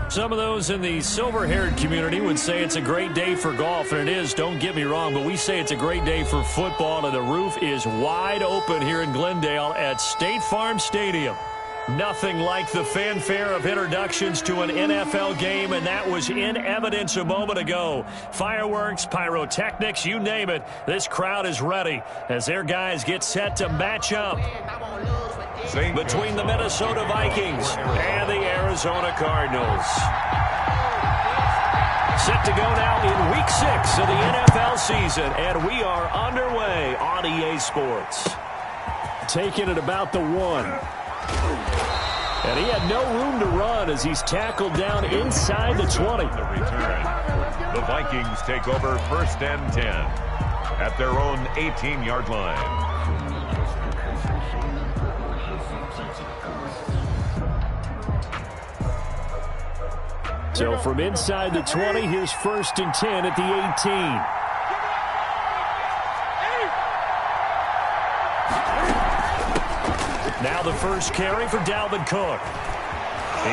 Some of those in the silver-haired community would say it's a great day for golf, and it is, don't get me wrong, but we say it's a great day for football, and the roof is wide open here in Glendale at State Farm Stadium. Nothing like the fanfare of introductions to an NFL game, and that was in evidence a moment ago. Fireworks, pyrotechnics, you name it, this crowd is ready as their guys get set to match up between the Minnesota Vikings and the Arizona Cardinals. Set to go now in Week 6 of the NFL season, and we are underway on EA Sports. Taking it about the 1. And he had no room to run as he's tackled down inside the 20. The return. The Vikings take over 1st and 10 at their own 18-yard line. So from inside the 20, here's 1st and 10 at the 18. Now the first carry for Dalvin Cook.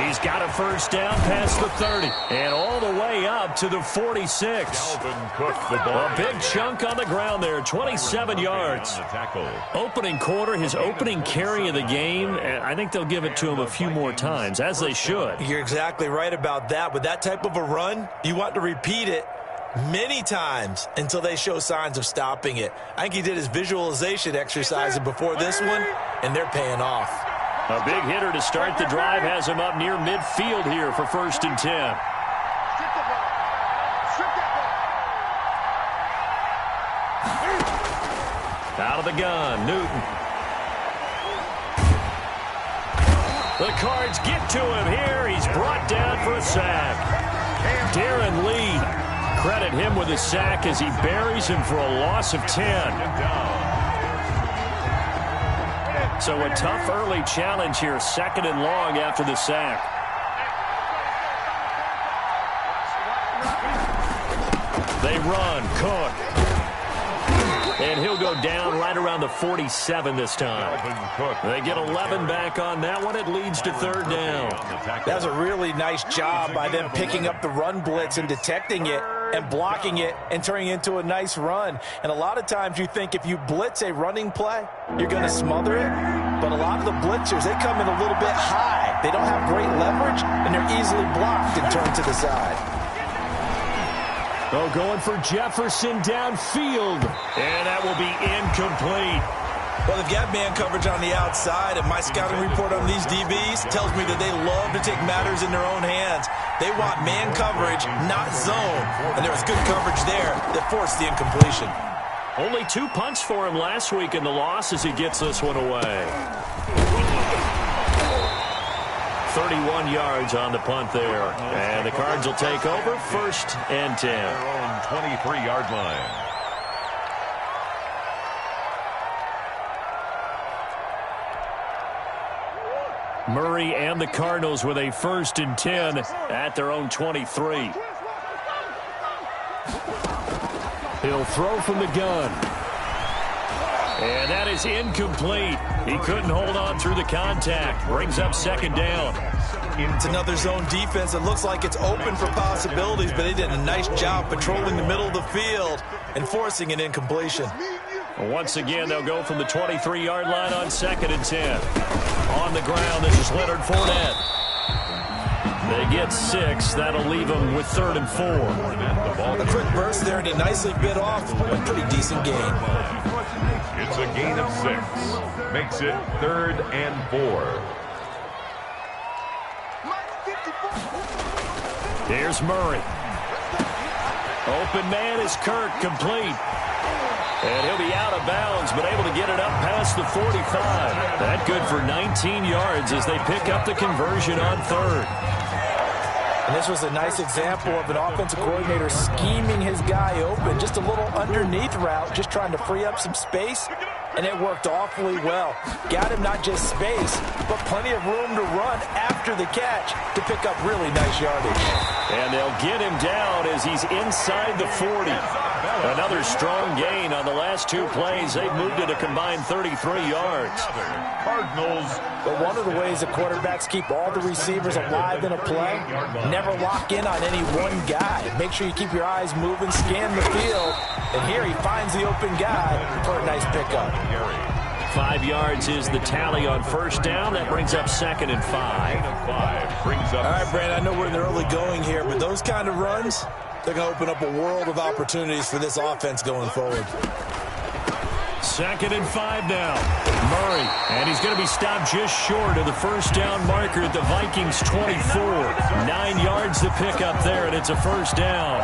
He's got a first down past the 30 and all the way up to the 46. Dalvin Cook, the ball. A big chunk on the ground there, 27 yards. Opening quarter, his opening carry of the game, and I think they'll give it to him a few more times, as they should. You're exactly right about that. With that type of a run, you want to repeat it many times until they show signs of stopping it. I think he did his visualization exercise before this one, and they're paying off. A big hitter to start the drive has him up near midfield here for 1st and 10. Out of the gun, Newton. The Cards get to him here. He's brought down for a sack. Darren Lee, credit him with a sack as he buries him for a loss of 10. So a tough early challenge here, 2nd and long after the sack. They run, Cook. And he'll go down right around the 47 this time. They get 11 back on that one. It leads to 3rd down. That's a really nice job by them picking up the run blitz and detecting it and blocking it and turning it into a nice run. And a lot of times you think if you blitz a running play, you're going to smother it. But a lot of the blitzers, they come in a little bit high. They don't have great leverage, and they're easily blocked and turned to the side. Oh, going for Jefferson downfield. And that will be incomplete. Well, they've got man coverage on the outside, and my scouting report on these DBs tells me that they love to take matters in their own hands. They want man coverage, not zone. And there was good coverage there that forced the incompletion. Only 2 punts for him last week in the loss as he gets this one away. 31 yards on the punt there. And the Cards will take over 1st and 10. Their own 23-yard line. Murray and the Cardinals with a 1st and 10 at their own 23. He'll throw from the gun. And that is incomplete. He couldn't hold on through the contact. Brings up 2nd down. It's another zone defense that looks like it's open for possibilities, but they did a nice job patrolling the middle of the field and forcing an incompletion. Once again, they'll go from the 23-yard line on 2nd and 10. On the ground, this is Leonard Fournette. They get 6. That'll leave them with 3rd and 4. A quick burst there, and he nicely bit off a pretty decent gain. It's a gain of 6. Makes it 3rd and 4. Here's Murray. Open man is Kirk, complete. And he'll be out of bounds, but able to get it up past the 45. That good for 19 yards as they pick up the conversion on 3rd. And this was a nice example of an offensive coordinator scheming his guy open. Just a little underneath route, just trying to free up some space, and it worked awfully well. Got him not just space, but plenty of room to run after the catch to pick up really nice yardage. And they'll get him down as he's inside the 40. Another strong gain on the last 2 plays. They've moved it a combined 33 yards. Cardinals. But one of the ways that quarterbacks keep all the receivers alive in a play, never lock in on any one guy. Make sure you keep your eyes moving, scan the field. And here he finds the open guy for a nice pickup. 5 yards is the tally on first down. That brings up 2nd and 5. All right, Brandon, I know we're in the early going here, but those kind of runs, they're going to open up a world of opportunities for this offense going forward. 2nd and 5 now. Murray, and he's going to be stopped just short of the first down marker at the Vikings 24. 9 yards to pick up there, and it's a first down.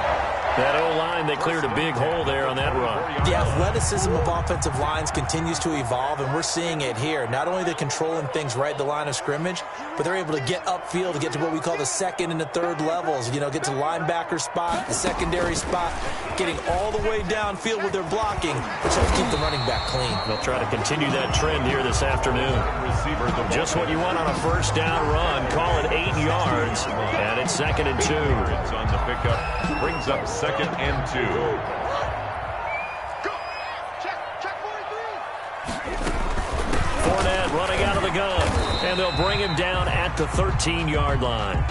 That O-line, they cleared a big hole there on that run. The athleticism of offensive lines continues to evolve, and we're seeing it here. Not only are they controlling things right at the line of scrimmage, but they're able to get upfield to get to what we call the 2nd and the 3rd levels. You know, get to the linebacker spot, the secondary spot, getting all the way downfield with their blocking, which helps keep the running back clean. They'll try to continue that trend here this afternoon. Just what you want on a first down run. Call it 8 yards, and it's 2nd and 2. It's on the pickup. Brings up 2nd and 2. Fournette running out of the gun, and they'll bring him down at the 13-yard line.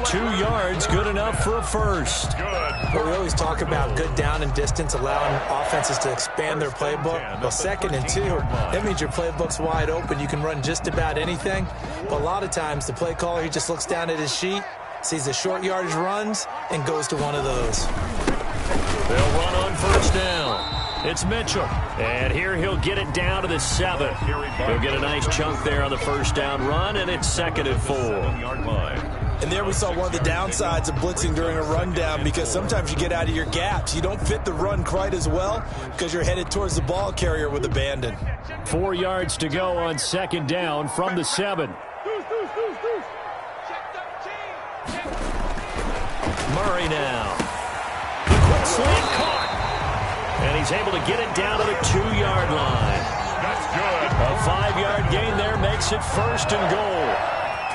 2 yards, good enough for a first. Well, we always talk about good down and distance, allowing offenses to expand their playbook. Well, 2nd and 2, that means your playbook's wide open. You can run just about anything. But a lot of times, the play caller, he just looks down at his sheet, sees the short yardage runs, and goes to one of those. They'll run on first down. It's Mitchell, and here he'll get it down to the 7. He'll get a nice chunk there on the first down run, and it's 2nd and 4. And there we saw one of the downsides of blitzing during a rundown, because sometimes you get out of your gaps. You don't fit the run quite as well because you're headed towards the ball carrier with abandon. 4 yards to go on 2nd down from the 7. Murray now. The quick slant caught. And he's able to get it down to the 2-yard line. That's good. A 5-yard gain there makes it 1st and goal.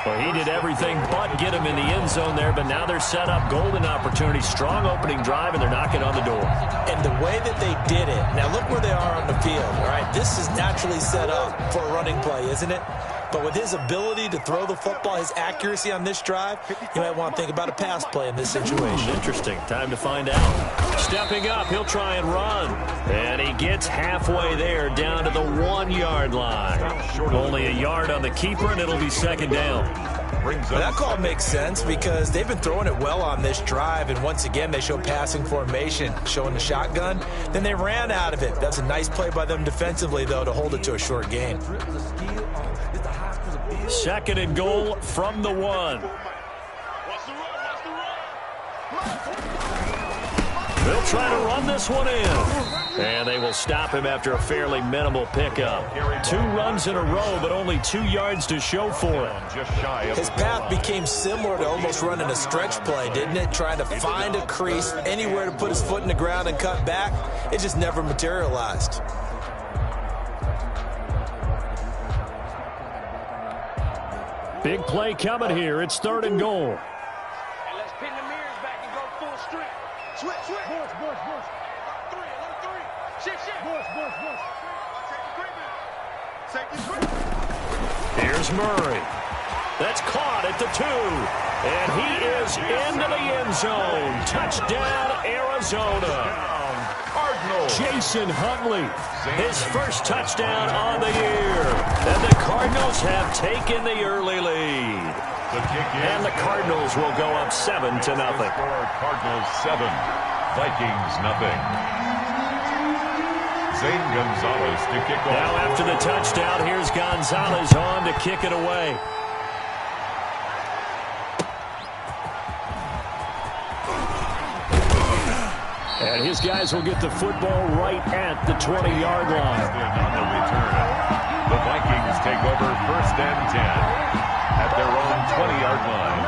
Well, he did everything but get him in the end zone there, but now they're set up. Golden opportunity, strong opening drive, and they're knocking on the door. And the way that they did it, now look where they are on the field, all right? This is naturally set up for a running play, isn't it? But with his ability to throw the football, his accuracy on this drive, you might want to think about a pass play in this situation. Interesting. Time to find out. Stepping up, he'll try and run. And he gets halfway there, down to the 1-yard line. Only a yard on the keeper, and it'll be 2nd down. Well, that call makes sense because they've been throwing it well on this drive, and once again they show passing formation, showing the shotgun. Then they ran out of it. That's a nice play by them defensively, though, to hold it to a short gain. 2nd and goal from the 1. They'll try to run this one in. And they will stop him after a fairly minimal pickup. 2 runs in a row, but only 2 yards to show for it. His path became similar to almost running a stretch play, didn't it? Trying to find a crease, anywhere to put his foot in the ground and cut back. It just never materialized. Big play coming here. It's 3rd and goal. And let's pin the mirrors back and go full strength. Switch. Boys. Alert 3. Shift. Boys. Here's Murray. That's caught at the 2. And he is into the end zone. Touchdown, Arizona. Jason Huntley, his first touchdown on the year. And the Cardinals have taken the early lead. And the Cardinals will go up 7-0. Cardinals 7, Vikings nothing. Zane Gonzalez to kick off. Now after the touchdown, here's Gonzalez on to kick it away. And his guys will get the football right at the 20-yard line. On the return, the Vikings take over 1st and 10 at their own 20-yard line.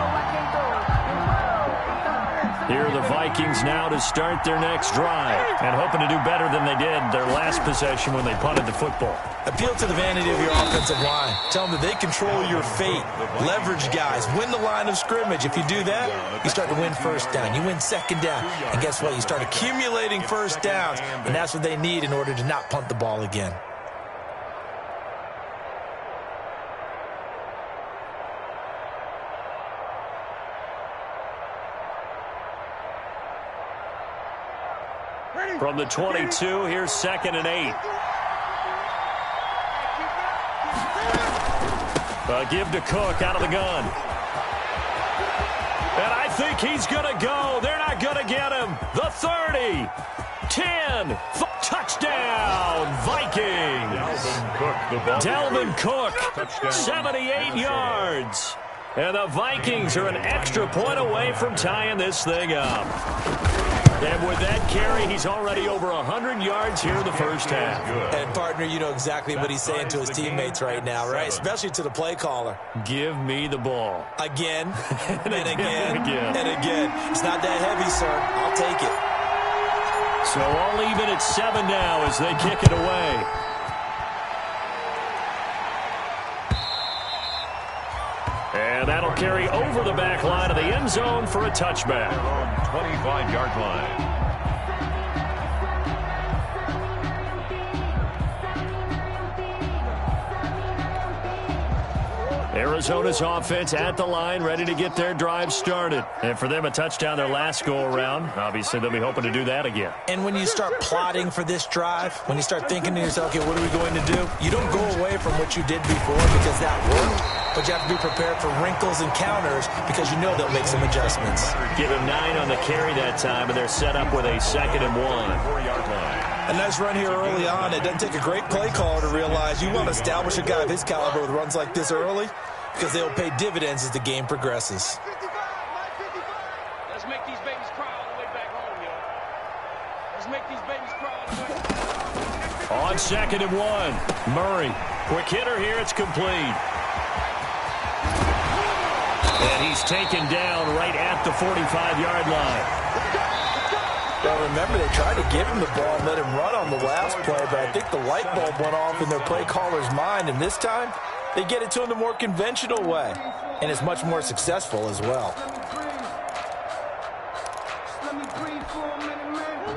Here are the Vikings now to start their next drive and hoping to do better than they did their last possession when they punted the football. Appeal to the vanity of your offensive line. Tell them that they control your fate. Leverage guys. Win the line of scrimmage. If you do that, you start to win first down. You win second down. And guess what? You start accumulating first downs. And that's what they need in order to not punt the ball again. From the 22, here's 2nd and 8. Give to Cook out of the gun. And I think he's going to go. They're not going to get him. The 30, 10, touchdown, Vikings. Dalvin Cook, 78 yards. And the Vikings are an extra point away from tying this thing up. And with that carry, he's already over 100 yards here in the first half. And, partner, you know exactly what he's saying to his teammates right now, right? Especially to the play caller. Give me the ball. Again, and again, and again. It's not that heavy, sir. I'll take it. So all even at 7 now as they kick it away. And that'll carry over the back line of the end zone for a touchback. 25-yard line. Arizona's offense at the line, ready to get their drive started. And for them, a touchdown their last go-around. Obviously, they'll be hoping to do that again. And when you start plotting for this drive, when you start thinking to yourself, okay, what are we going to do? You don't go away from what you did before because that worked. But you have to be prepared for wrinkles and counters because you know they'll make some adjustments. Give him 9 on the carry that time, and they're set up with a 2nd and 1. 4-yard line. A nice run here early on. It doesn't take a great play caller to realize you want to establish a guy of his caliber with runs like this early because they'll pay dividends as the game progresses. Let's make these babies cry all the way back home, yo. Let's make these babies cry all the way back home. On 2nd and 1, Murray. Quick hitter here, it's complete. And he's taken down right at the 45-yard line. Well, remember, they tried to give him the ball and let him run on the last play, but I think the light bulb went off in their play caller's mind, and this time they get it to him the more conventional way, and it's much more successful as well.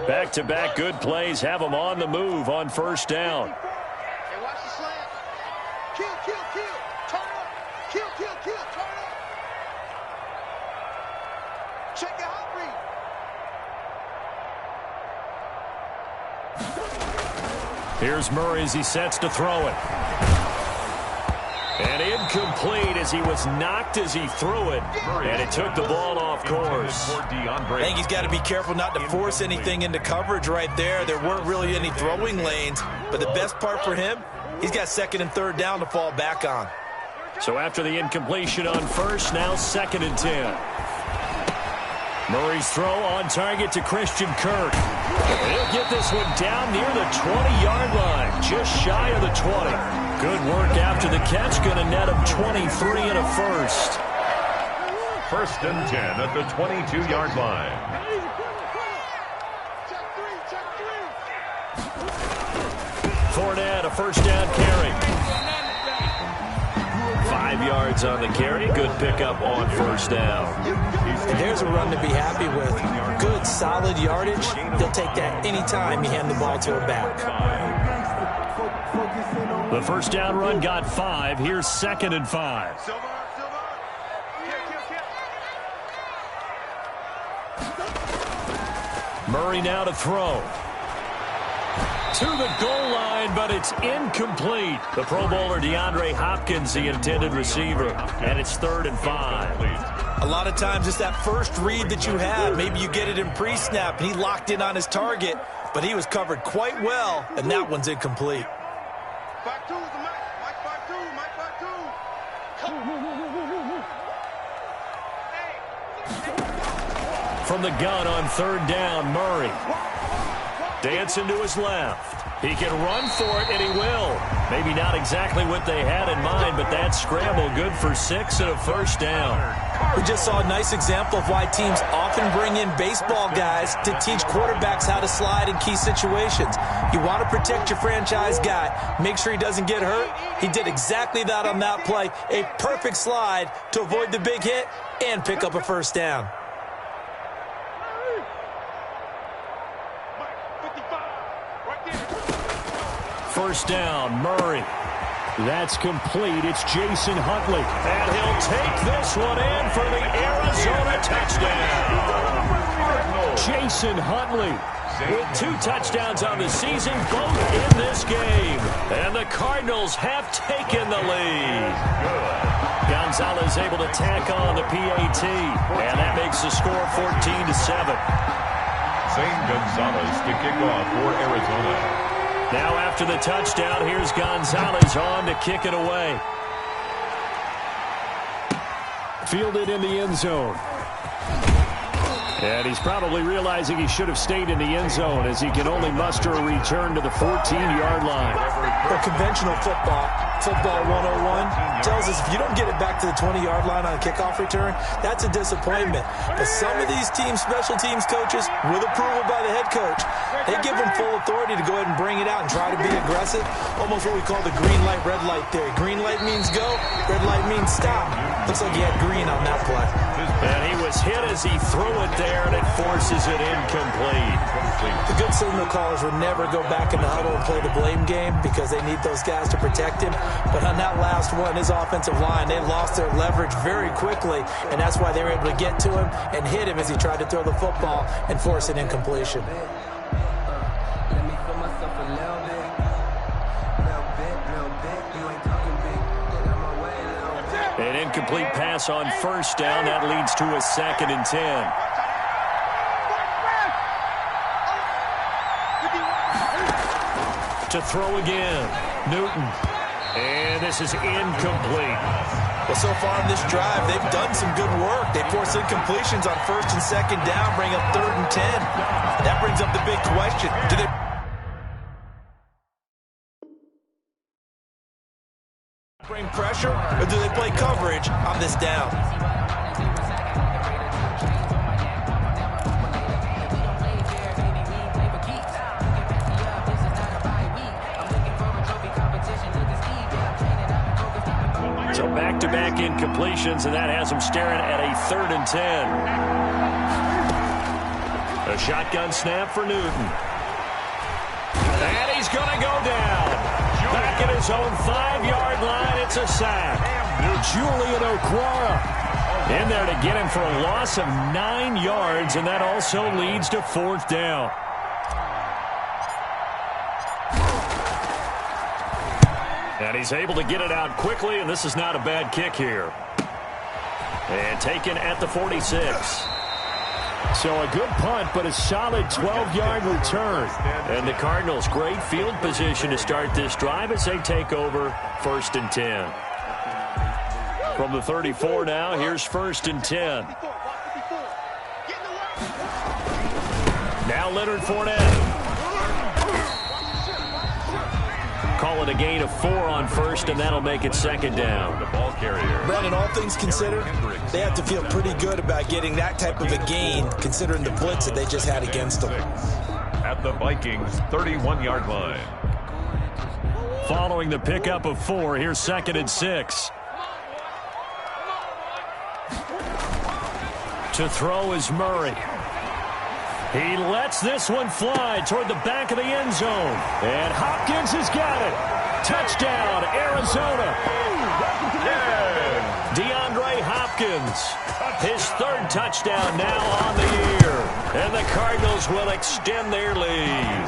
Back-to-back good plays have them on the move on first down. Hey, watch the slant. Kill, kill, kill. Turn up. Kill, kill, kill. Turn up. Check the hot read. Here's Murray as he sets to throw it. And incomplete as he was knocked as he threw it. And it took the ball off course. I think he's got to be careful not to force anything into coverage right there. There weren't really any throwing lanes. But the best part for him, he's got 2nd and 3rd down to fall back on. So after the incompletion on first, now 2nd and 10. Murray's throw on target to Christian Kirk. He'll get this one down near the 20-yard line, just shy of the 20. Good work after the catch, going to net him 23 and a first. 1st and 10 at the 22-yard line. Fournette, a first down carry. 5 yards on the carry. Good pickup on first down. And there's a run to be happy with. Good, solid yardage. He'll take that anytime you hand the ball to a back. The first down run got 5. Here's 2nd and 5. Murray now to throw. To the goal line, but it's incomplete. The Pro Bowler DeAndre Hopkins, the intended receiver, and it's 3rd and 5. A lot of times it's that first read that you have. Maybe you get it in pre-snap, and he locked in on his target, but he was covered quite well, and that one's incomplete. Back two, Mike back two, Mike back two. From the gun on 3rd down, Murray. Dancing to his left. He can run for it, and he will. Maybe not exactly what they had in mind, but that scramble good for 6 and a first down. We just saw a nice example of why teams often bring in baseball guys to teach quarterbacks how to slide in key situations. You want to protect your franchise guy. Make sure he doesn't get hurt. He did exactly that on that play. A perfect slide to avoid the big hit and pick up a first down. First down, Murray. That's complete. It's Jason Huntley. And he'll take this one in for the Arizona touchdown. Jason Huntley with 2 touchdowns on the season, both in this game. And the Cardinals have taken the lead. Gonzalez able to tack on the PAT. And that makes the score 14-7. Zane Gonzalez to kick off for Arizona. Now after the touchdown, here's Gonzalez on to kick it away. Fielded in the end zone. And he's probably realizing he should have stayed in the end zone as he can only muster a return to the 14-yard line. The conventional football 101, tells us if you don't get it back to the 20-yard line on a kickoff return, that's a disappointment. But some of these teams, special teams coaches, with approval by the head coach, they give them full authority to go ahead and bring it out and try to be aggressive. Almost what we call the green light, red light theory. Green light means go, red light means stop. Looks like he had green on that play. And he was hit as he threw it there, and it forces it incomplete. The good signal callers would never go back in the huddle and play the blame game because they need those guys to protect him. But on that last one, his offensive line, they lost their leverage very quickly, and that's why they were able to get to him and hit him as he tried to throw the football and force an incompletion. An incomplete pass on first down. That leads to a 2nd and 10. To throw again, Newton. And this is incomplete. Well, so far in this drive, they've done some good work. They force incompletions on 1st and 2nd down, bring up 3rd and 10. That brings up the big question. Do they bring pressure, or do they play coverage on this down? So back-to-back incompletions, and that has him staring at a 3rd and 10. A shotgun snap for Newton. And he's going to go down. Back at his own 5-yard line, it's a sack. Julian Okwara in there to get him for a loss of 9 yards, and that also leads to 4th down. And he's able to get it out quickly, and this is not a bad kick here. And taken at the 46. So a good punt, but a solid 12-yard return. And the Cardinals, great field position to start this drive as they take over 1st and 10. From the 34 now, here's 1st and 10. Now Leonard Fournette. Call it a gain of 4 on 1st, and that'll make it 2nd down. The ball carrier. Brandon, all things considered, they have to feel pretty good about getting that type of a gain, considering the blitz that they just had against them. At the Vikings' 31-yard line. Following the pickup of 4, here's 2nd and 6. To throw is Murray. He lets this one fly toward the back of the end zone. And Hopkins has got it. Touchdown, Arizona. DeAndre Hopkins. His 3rd touchdown now on the year. And the Cardinals will extend their lead.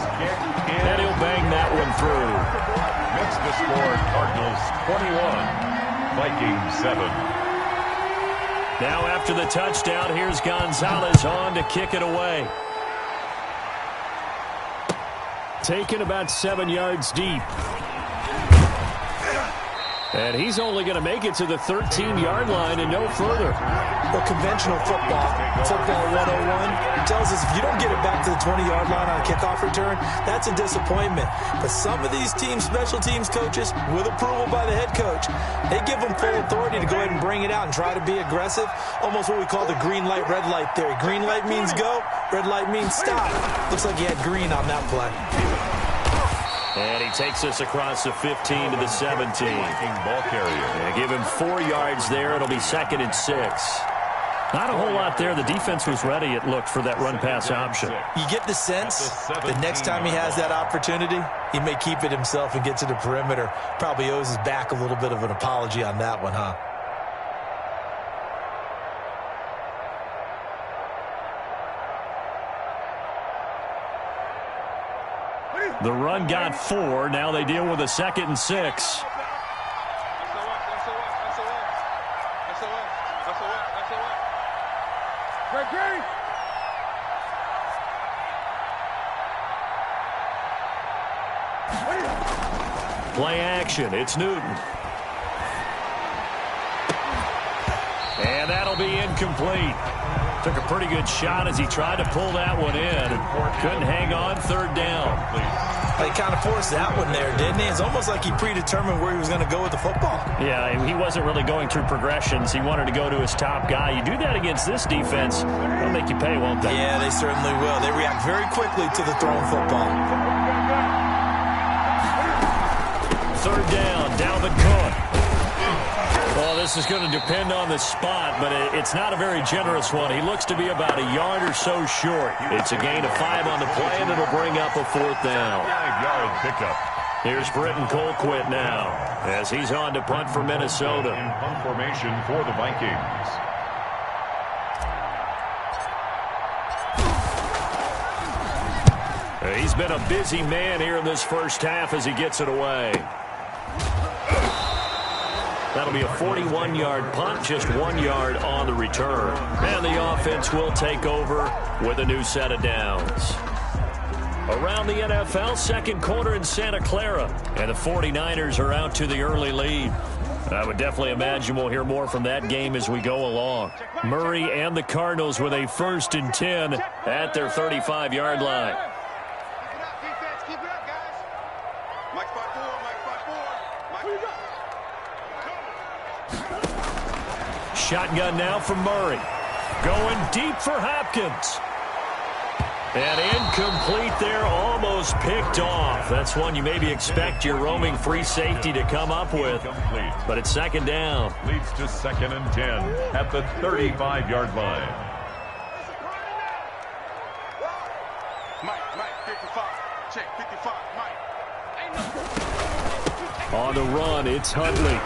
And he'll bang that one through. Makes the score Cardinals 21, Vikings 7. Now after the touchdown, here's Gonzalez on to kick it away. Taken about 7 yards deep. And he's only going to make it to the 13-yard line and no further. Well, conventional football 101, tells us if you don't get it back to the 20-yard line on a kickoff return, that's a disappointment. But some of these teams, special teams coaches, with approval by the head coach, they give them full authority to go ahead and bring it out and try to be aggressive. Almost what we call the green light, red light theory. Green light means go, red light means stop. Looks like he had green on that play. And he takes us across the 15 to the 17. Ball carrier. And give him 4 yards there. It'll be 2nd and 6. Not a whole lot there. The defense was ready, it looked, for that run-pass option. You get the sense the next time he has that opportunity, he may keep it himself and get to the perimeter. Probably owes his back a little bit of an apology on that one, huh? The run got 4. Now they deal with a 2nd and 6. Play action. It's Newton. And that'll be incomplete. Took a pretty good shot as he tried to pull that one in. Couldn't hang on. 3rd down. He kind of forced that one there, didn't he? It's almost like he predetermined where he was going to go with the football. Yeah, he wasn't really going through progressions. He wanted to go to his top guy. You do that against this defense, they'll make you pay, won't they? Yeah, they certainly will. They react very quickly to the thrown football. 3rd down, Dalvin Cook. Well, this is going to depend on the spot, but it's not a very generous one. He looks to be about a yard or so short. It's a gain of 5 on the play, and it'll bring up a 4th down. 5-yard pickup. Here's Britton Colquitt now, as he's on to punt for Minnesota. In punt formation for the Vikings. He's been a busy man here in this first half as he gets it away. That'll be a 41-yard punt, just 1 yard on the return. And the offense will take over with a new set of downs. Around the NFL, second quarter in Santa Clara. And the 49ers are out to the early lead. I would definitely imagine we'll hear more from that game as we go along. Murray and the Cardinals with a 1st and 10 at their 35-yard line. Shotgun now from Murray. Going deep for Hopkins. And incomplete there, almost picked off. That's one you maybe expect your roaming free safety to come up with. But it's 2nd down. Leads to 2nd and 10 at the 35-yard line. Mike, 55. Check, 55, Mike. On the run, it's Huntley.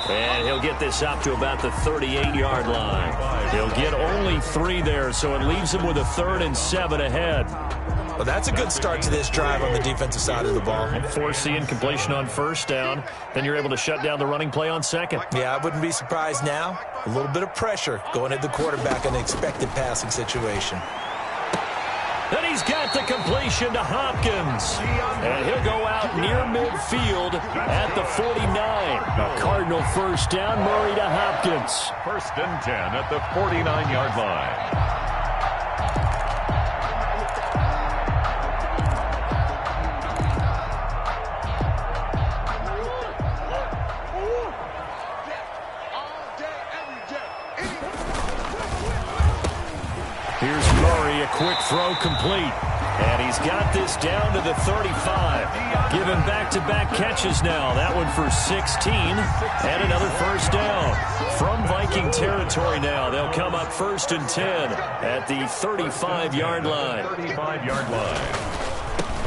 And he'll get this up to about the 38-yard line. He'll get only 3 there, so it leaves him with a 3rd and 7 ahead. Well, that's a good start to this drive on the defensive side of the ball. Force the incompletion on 1st down. Then you're able to shut down the running play on 2nd. Yeah, I wouldn't be surprised now. A little bit of pressure going at the quarterback in an expected passing situation. Then he's got the completion to Hopkins. And he'll go out near midfield at the 49. A Cardinal 1st down, Murray to Hopkins. 1st and 10 at the 49-yard line. Here's Murray, a quick throw complete. And he's got this down to the 35. Given back-to-back catches now. That one for 16 and another 1st down. From Viking territory now, they'll come up 1st and 10 at the 35-yard line. 35-yard line.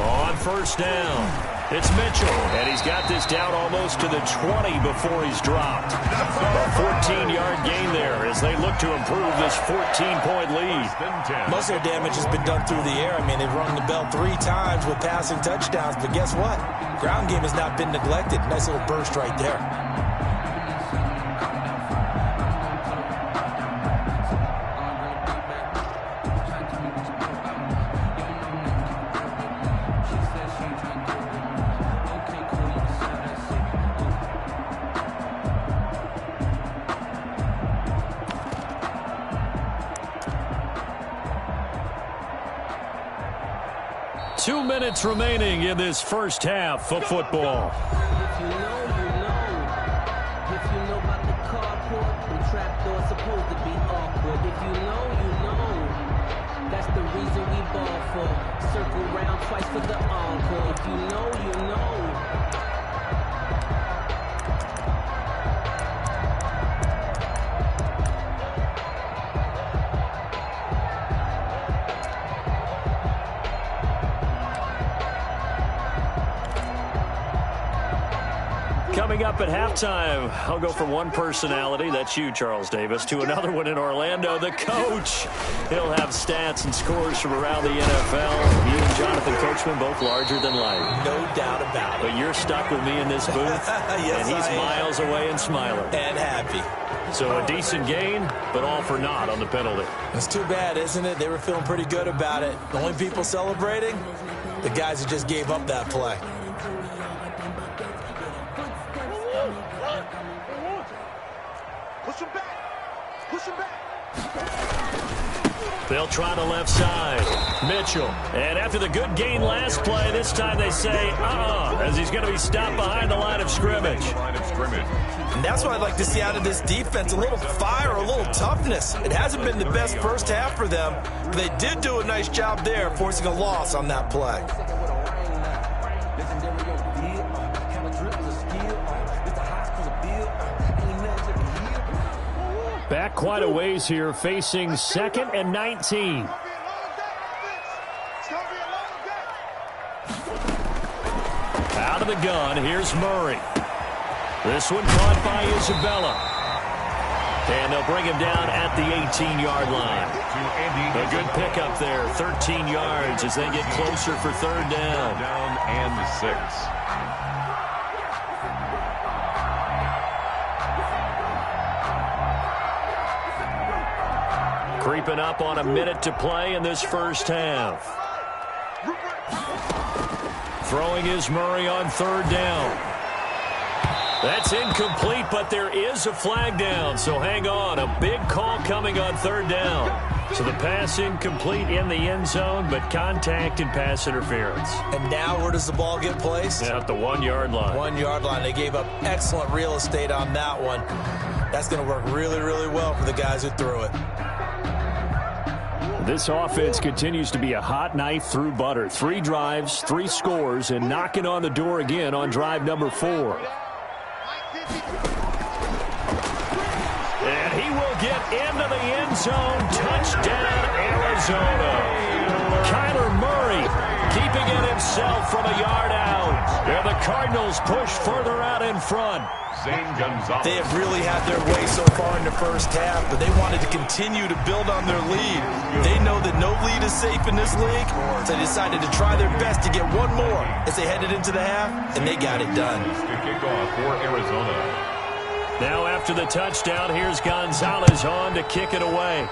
On 1st down, it's Mitchell. And he's got this down almost to the 20 before he's dropped. A 14-yard gain there as they look to improve this 14-point lead. Most of their damage has been done through the air. I mean, they've rung the bell 3 times with passing touchdowns. But guess what? Ground game has not been neglected. Nice little burst right there. 2 minutes remaining in this first half of football. If you know, you know. If you know about the carport, the trapdoor's supposed to be awkward. If you know, you know. That's the reason we ball for. Circle round twice for the encore. If you know, you know. Coming up at halftime, I'll go from one personality, that's you, Charles Davis, to another one in Orlando, the coach. He'll have stats and scores from around the NFL. You and Jonathan Coachman, both larger than life. No doubt about it. But you're stuck with me in this booth, Yes, and he's I am. miles away and smiling. And happy. So a decent gain, but all for naught on the penalty. It's too bad, isn't it? They were feeling pretty good about it. The only people celebrating? The guys who just gave up that play. Push him back. Push him back. They'll try the left side. Mitchell. And after the good gain last play, this time they say, as he's going to be stopped behind the line of scrimmage. And that's what I'd like to see out of this defense, a little fire, a little toughness. It hasn't been the best first half for them. But they did do a nice job there, forcing a loss on that play. Back quite a ways here, facing 2nd and 19. Out of the gun, here's Murray. This one caught by Isabella. And they'll bring him down at the 18-yard line. A good pickup there, 13 yards as they get closer for third down. Down and 6. Creeping up on a minute to play in this first half. Throwing is Murray on third down. That's incomplete, but there is a flag down, so hang on. A big call coming on third down. So the pass incomplete in the end zone, but contact and pass interference. And now where does the ball get placed? At the 1-yard line. 1-yard line. They gave up excellent real estate on that one. That's going to work really, really well for the guys who threw it. This offense continues to be a hot knife through butter. 3 drives, 3 scores, and knocking on the door again on drive number 4. And he will get into the end zone. Touchdown, Arizona. Kyler Murray keeping it himself from a yard out. And the Cardinals push further out in front. They have really had their way so far in the first half, but they wanted to continue to build on their lead. They know that no lead is safe in this league, so they decided to try their best to get one more as they headed into the half, and they got it done. Kickoff for Arizona. Now after the touchdown, here's Gonzalez on to kick it away.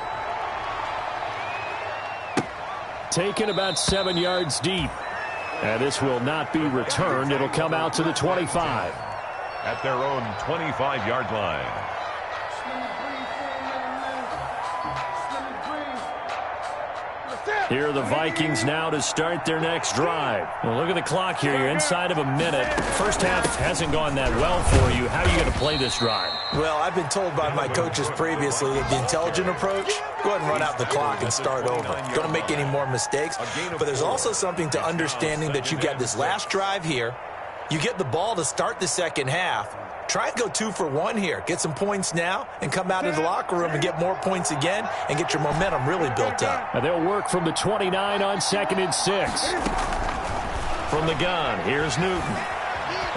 Taken about 7 yards deep. And this will not be returned. It'll come out to the 25. At their own 25-yard line. Here are the Vikings now to start their next drive. Well, look at the clock here. You're inside of a minute. First half hasn't gone that well for you. How are you going to play this drive? Well, I've been told by my coaches previously that the intelligent approach, go ahead and run out the clock and start over. Don't make any more mistakes. But there's also something to understanding that you get this last drive here. You get the ball to start the second half. Try and go 2 for 1 here. Get some points now and come out of the locker room and get more points again and get your momentum really built up. And they'll work from the 29 on 2nd and 6. From the gun, here's Newton.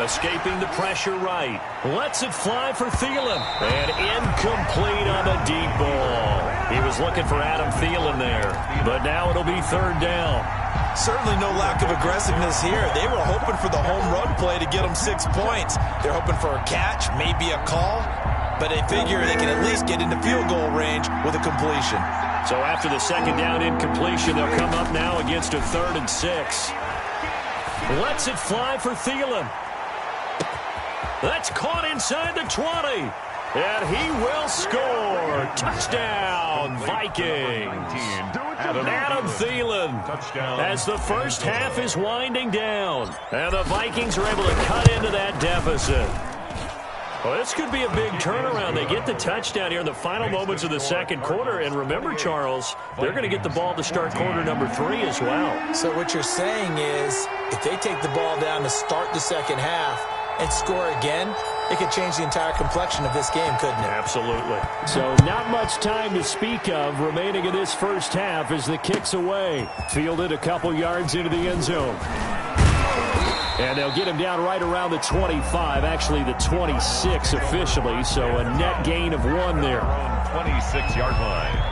Escaping the pressure right. Lets it fly for Thielen. And incomplete on the deep ball. He was looking for Adam Thielen there. But now it'll be third down. Certainly no lack of aggressiveness here. They were hoping for the home run play to get them 6 points. They're hoping for a catch, maybe a call. But they figure they can at least get into field goal range with a completion. So after the second down incompletion, they'll come up now against a 3rd and 6. Lets it fly for Thielen. That's caught inside the 20. And he will score. Touchdown, Vikings. Adam Thielen, as the first half is winding down. And the Vikings are able to cut into that deficit. Well, this could be a big turnaround. They get the touchdown here in the final moments of the second quarter. And remember, Charles, they're going to get the ball to start quarter number 3 as well. So what you're saying is if they take the ball down to start the second half and score again, it could change the entire complexion of this game, couldn't it? Absolutely. So not much time to speak of remaining in this first half as the kick's away. Fielded a couple yards into the end zone. And they'll get him down right around the 25, actually the 26 officially, so a net gain of 1 there. 26-yard line.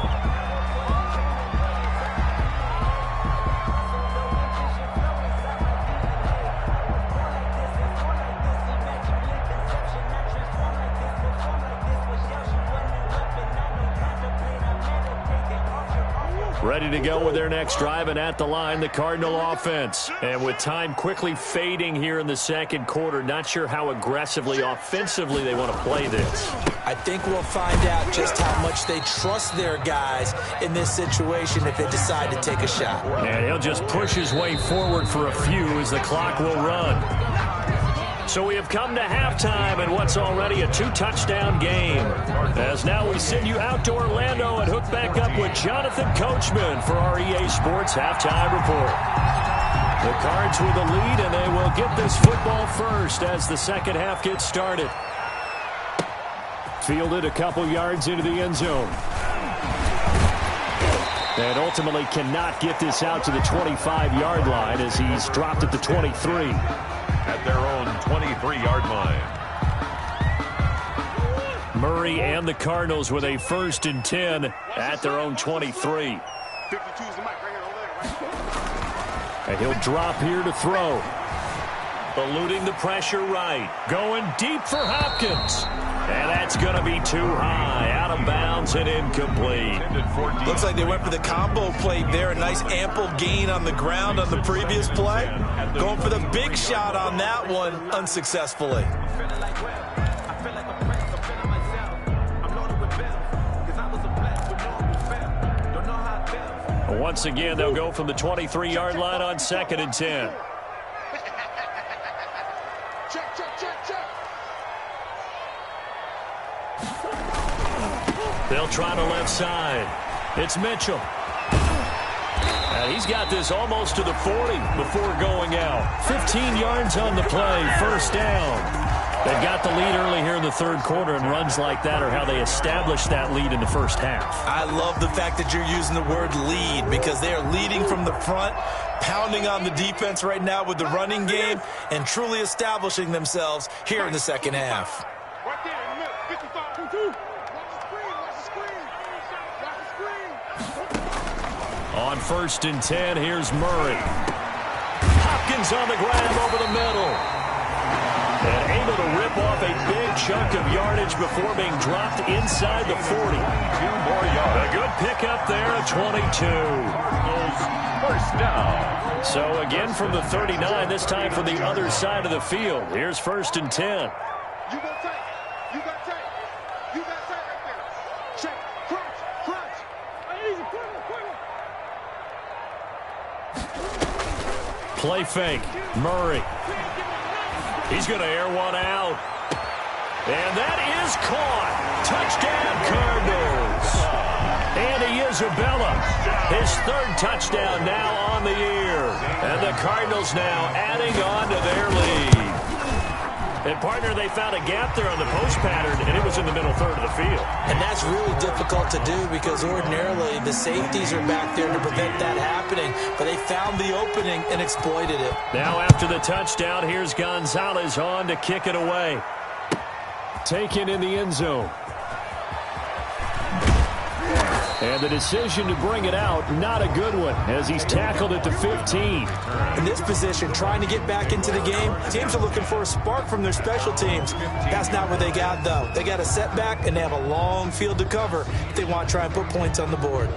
Ready to go with their next drive, and at the line, the Cardinal offense. And with time quickly fading here in the second quarter, not sure how aggressively, offensively they want to play this. I think we'll find out just how much they trust their guys in this situation if they decide to take a shot. And he'll just push his way forward for a few as the clock will run. So we have come to halftime in what's already a 2-touchdown game. As now we send you out to Orlando and hook back up with Jonathan Coachman for our EA Sports Halftime Report. The Cards with the lead, and they will get this football first as the second half gets started. Fielded a couple yards into the end zone. And ultimately cannot get this out to the 25-yard line as he's dropped at the 23. At their own 23-yard line. Murray and the Cardinals with a 1st and 10 at their own 23. And he'll drop here to throw. Eluding the pressure right. Going deep for Hopkins. And that's going to be too high. Out of bounds and incomplete. Looks like they went for the combo play there. A nice ample gain on the ground on the previous play. Going for the big shot on that one unsuccessfully. Once again, they'll go from the 23-yard line on 2nd and 10. They'll try to left side. It's Mitchell. And he's got this almost to the 40 before going out. 15 yards on the play, 1st down. They've got the lead early here in the third quarter, and runs like that are how they establish that lead in the first half. I love the fact that you're using the word lead because they are leading from the front, pounding on the defense right now with the running game, and truly establishing themselves here in the second half. On 1st and 10, here's Murray. Hopkins on the grab over the middle. And able to rip off a big chunk of yardage before being dropped inside the 40. 2 more yards. A good pickup there at 22. First down. So again from the 39, this time from the other side of the field. Here's 1st and 10. You got tight. You got tight. You got tight right there. Check. Crunch. Easy. Play fake. Murray. He's going to air one out. And that is caught. Touchdown, Cardinals. Andy Isabella, his 3rd touchdown now on the year. And the Cardinals now adding on to their lead. And, partner, they found a gap there on the post pattern, and it was in the middle third of the field. And that's really difficult to do because ordinarily the safeties are back there to prevent that happening. But they found the opening and exploited it. Now after the touchdown, here's Gonzalez on to kick it away. Taken in the end zone. And the decision to bring it out, not a good one, as he's tackled at the 15. In this position, trying to get back into the game, teams are looking for a spark from their special teams. That's not what they got, though. They got a setback, and they have a long field to cover if they want to try and put points on the board.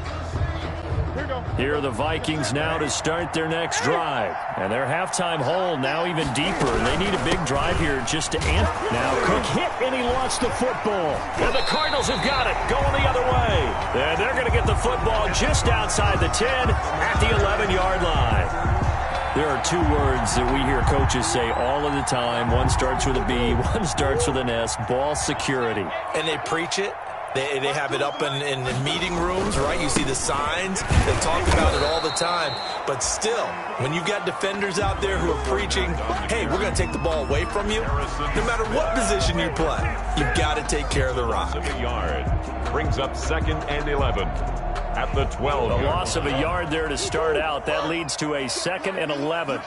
Here are the Vikings now to start their next drive. And their halftime hole now even deeper. They need a big drive here just to amp. Now Cook hit, and he lost the football. And the Cardinals have got it, going the other way. And they're going to get the football just outside the 10 at the 11-yard line. There are two words that we hear coaches say all of the time. One starts with a B, one starts with an S, ball security. And they preach it. They have it up in meeting rooms, right? You see the signs. They talk about it all the time. But still, when you've got defenders out there who are preaching, hey, we're going to take the ball away from you, no matter what position you play, you've got to take care of the rock. A yard brings up 2nd and 11 at the 12. A loss of a yard there to start out. That leads to a 2nd and 11.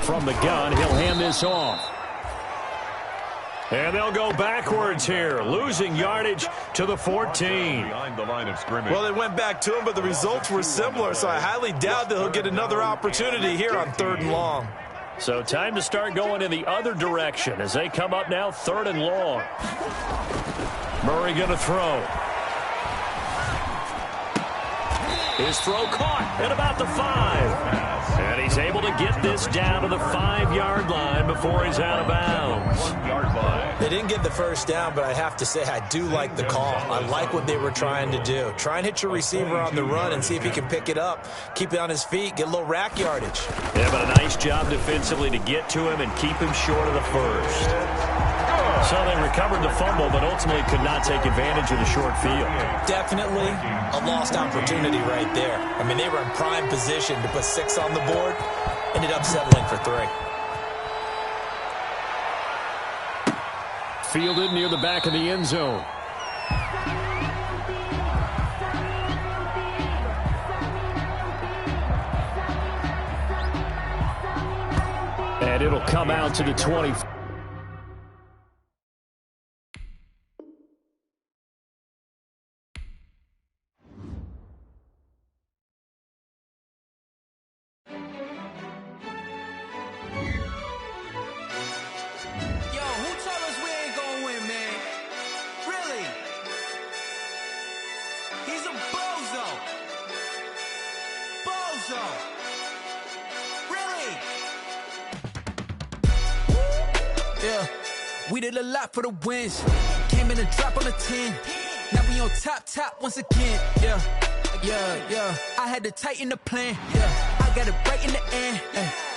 From the gun, he'll hand this off. And they'll go backwards here, losing yardage to the 14. Behind the line of scrimmage. Well, they went back to him, but the results were similar, so I highly doubt that he'll get another opportunity here on 3rd and long. So time to start going in the other direction as they come up now 3rd and long. Murray going to throw. His throw caught at about the 5. And he's able to get this down to the 5-yard line before he's out of bounds. 1-yard line. They didn't get the first down, but I have to say I do like the call. I like what they were trying to do. Try and hit your receiver on the run and see if he can pick it up, keep it on his feet, get a little rack yardage. Yeah, but a nice job defensively to get to him and keep him short of the first. So they recovered the fumble, but ultimately could not take advantage of the short field. Definitely a lost opportunity right there. I mean, they were in prime position to put 6 on the board, ended up settling for 3. Fielded near the back of the end zone. And it'll come out to the 20. We did a lot for the wins. Came in a drop on the 10. Now we on top once again. Yeah. I had to tighten the plan. Yeah. I got it right in the end.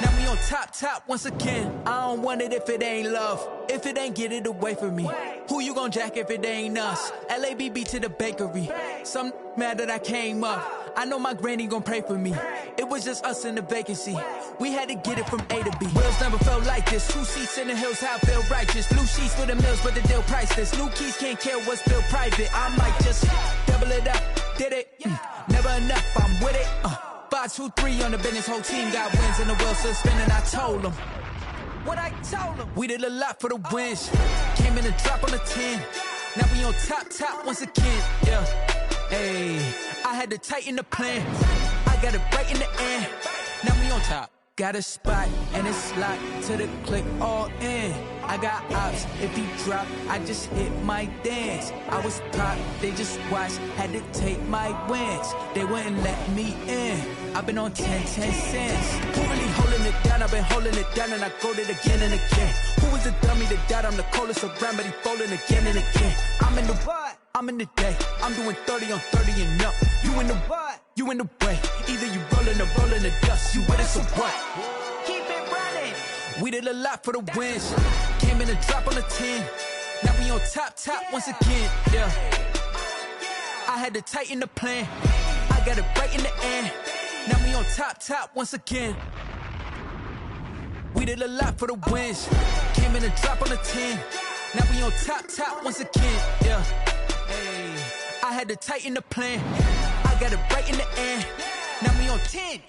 Now we on top once again. I don't want it if it ain't love. If it ain't, get it away from me. Who you gon' jack if it ain't us? LABB to the bakery. Some mad that I came up. I know my granny gon' pray for me. It was just us in the vacancy. We had to get it from A to B. Wheels never felt like this. 2 seats in the hills, how I feel righteous. Blue sheets for the mills, but the deal priceless. New keys can't care what's built private. I might just double it up. Did it? Never enough, I'm with it. 5, 2, 3 on the business. Whole team got wins and the wheels still spinning. I told them what I told them. We did a lot for the wins. Came in a drop on the 10. Now we on top once again. Yeah. Hey, I had to tighten the plan. I got it right in the end. Now we on top. Got a spot and it's locked to the click all in. I got ops, if he drop, I just hit my dance. I was pop, they just watched, had to take my wins. They wouldn't let me in. I've been on 10 cents. Who really holding it down? I've been holding it down and I go it again and again. Who was the dummy that died? I'm the coldest around, but he folding again and again. I'm in the what? I'm in the day. I'm doing 30 on 30 and up. You in the what? You in the way. Either you rolling or rolling the dust. You with it, so what? Keep it running. We did a lot for the wins. Came in a drop on the 10. Now we on top once again. Yeah. I had to tighten the plan. I got it right in the end. Now we on top once again. We did a lot for the wins. Came in a drop on the 10. Now we on top once again. Yeah. Hey, I had to tighten the plan. I got it right in the end. Now we on 10.